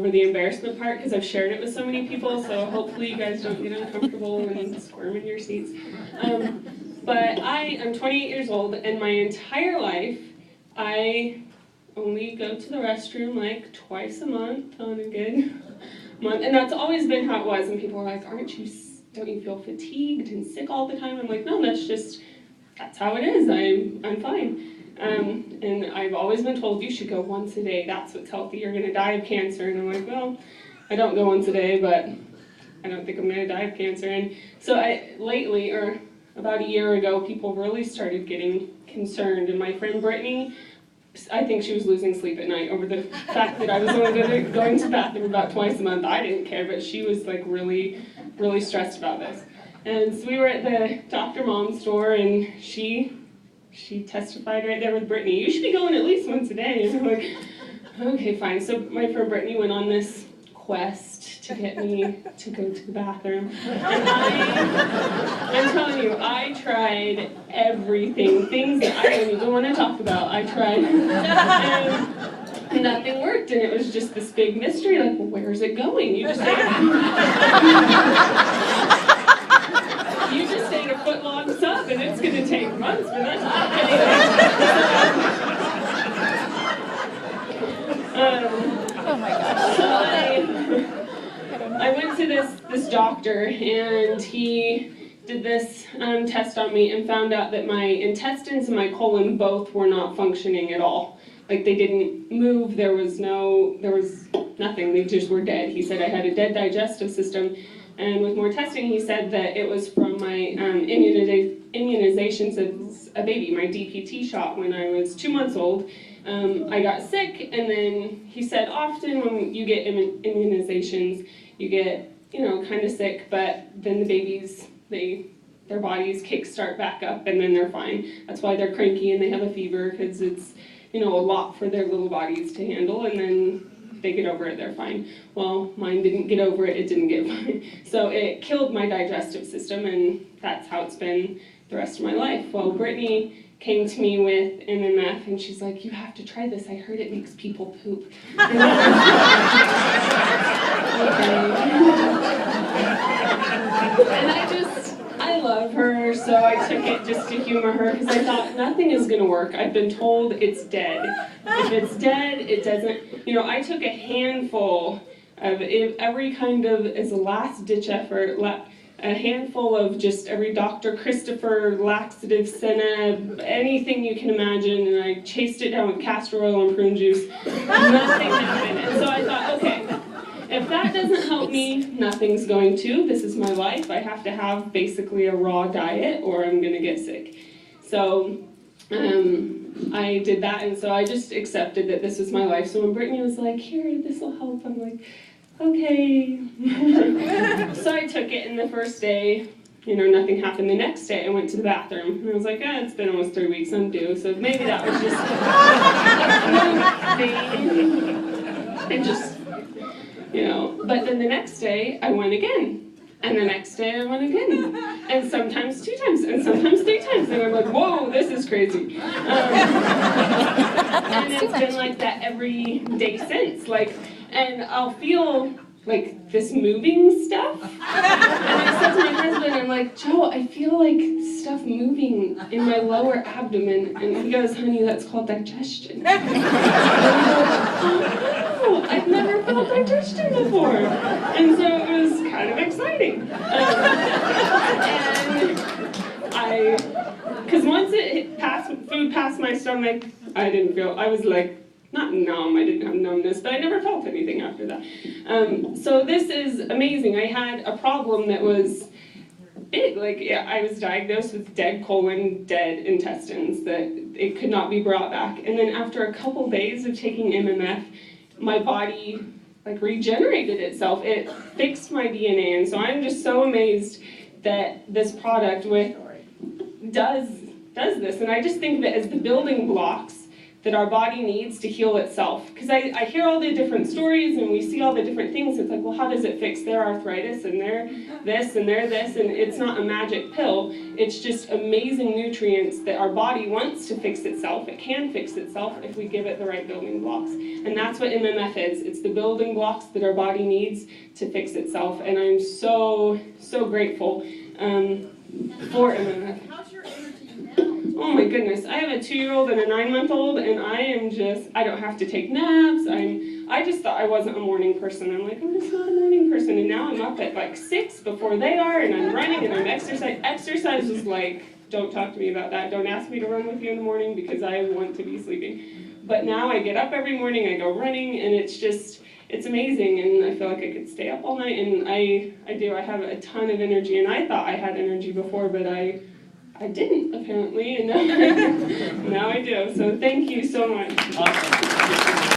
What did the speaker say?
over the embarrassment part because I've shared it with so many people, so hopefully you guys don't get uncomfortable and squirm in your seats. But I am 28 years old, and my entire life, I only go to the restroom like twice a month on a good month, and that's always been how it was. And people are like, don't you feel fatigued and sick all the time? I'm like, no, that's how it is. I'm fine. And I've always been told you should go once a day. That's what's healthy. You're going to die of cancer. And I'm like, well, I don't go once a day, but I don't think I'm going to die of cancer. And so lately, or about a year ago, people really started getting concerned. And my friend Brittany, I think she was losing sleep at night over the fact that I was only going to the bathroom about twice a month. I didn't care, but she was like really, really stressed about this. And so we were at the Dr. Mom's store, and she testified right there with Brittany, you should be going at least once a day. And I'm like, okay, fine. So my friend Brittany went on this quest to get me to go to the bathroom. And I'm telling you, I tried everything, things that I don't even want to talk about. I tried, and nothing worked, and it was just this big mystery, like, well, where's it going? You just ate a foot-long sub, and it's going to take months for that to oh my gosh. So I went to this doctor, and he did this test on me and found out that my intestines and my colon both were not functioning at all. Like, they didn't move, there was nothing, they just were dead. He said I had a dead digestive system, and with more testing he said that it was from my immunizations as a baby, my DPT shot when I was 2 months old. I got sick, and then he said often when you get immunizations, you get, kind of sick, but then the babies, their bodies kickstart back up, and then they're fine. That's why they're cranky and they have a fever, because it's, a lot for their little bodies to handle, and then they get over it, they're fine. Well, mine didn't get over it, it didn't get fine. So it killed my digestive system, and that's how it's been the rest of my life. Well, Brittany came to me with MMF, and she's like, you have to try this, I heard it makes people poop. And I love her, so I took it just to humor her, because I thought nothing is going to work. I've been told it's dead. If it's dead, it doesn't. I took a handful of every kind of, as a last-ditch effort, a handful of just every Dr. Christopher laxative, senna, anything you can imagine, and I chased it down with castor oil and prune juice. Nothing happened. And so I thought, okay, if that doesn't help me, nothing's going to. This is my life. I have to have basically a raw diet or I'm going to get sick. So I did that, and so I just accepted that this was my life. So when Brittany was like, here, this will help, I'm like, okay. So I took it, and the first day, nothing happened. The next day, I went to the bathroom, and I was like, it's been almost 3 weeks, I'm due. So maybe that was just and just, But then the next day, I went again. And the next day I went again, and sometimes 2 times, and sometimes 3 times, and I'm like, whoa, this is crazy. And it's been like that every day since, and I'll feel like this moving stuff, and I said to my husband, I'm like, Joe, I feel like stuff moving in my lower abdomen, and he goes, honey, that's called digestion. Oh, I've never felt digestion before, and so it was kind of exciting. Because once food passed my stomach, I was like, not numb, I didn't have numbness, but I never felt anything after that. So this is amazing. I had a problem that was big. I was diagnosed with dead colon, dead intestines, that it could not be brought back. And then after a couple days of taking MMF, my body regenerated itself. It fixed my DNA, and so I'm just so amazed that this product does this. And I just think of it as the building blocks that our body needs to heal itself. Because I hear all the different stories and we see all the different things. It's like, well, how does it fix their arthritis and their this and their this? And it's not a magic pill. It's just amazing nutrients that our body wants to fix itself. It can fix itself if we give it the right building blocks. And that's what MMF is. It's the building blocks that our body needs to fix itself. And I'm so, so grateful for MMF. How's your energy now? Oh my goodness, I have a 2-year-old and a 9-month-old, and I don't have to take naps. I just thought I wasn't a morning person. I'm like, I'm just not a morning person, and now I'm up at like 6 before they are, and I'm running and I'm exercising. Exercise is like, don't talk to me about that. Don't ask me to run with you in the morning because I want to be sleeping. But now I get up every morning, I go running, and it's amazing, and I feel like I could stay up all night, and I have a ton of energy, and I thought I had energy before, but I didn't, apparently, and now I do, so thank you so much. Awesome.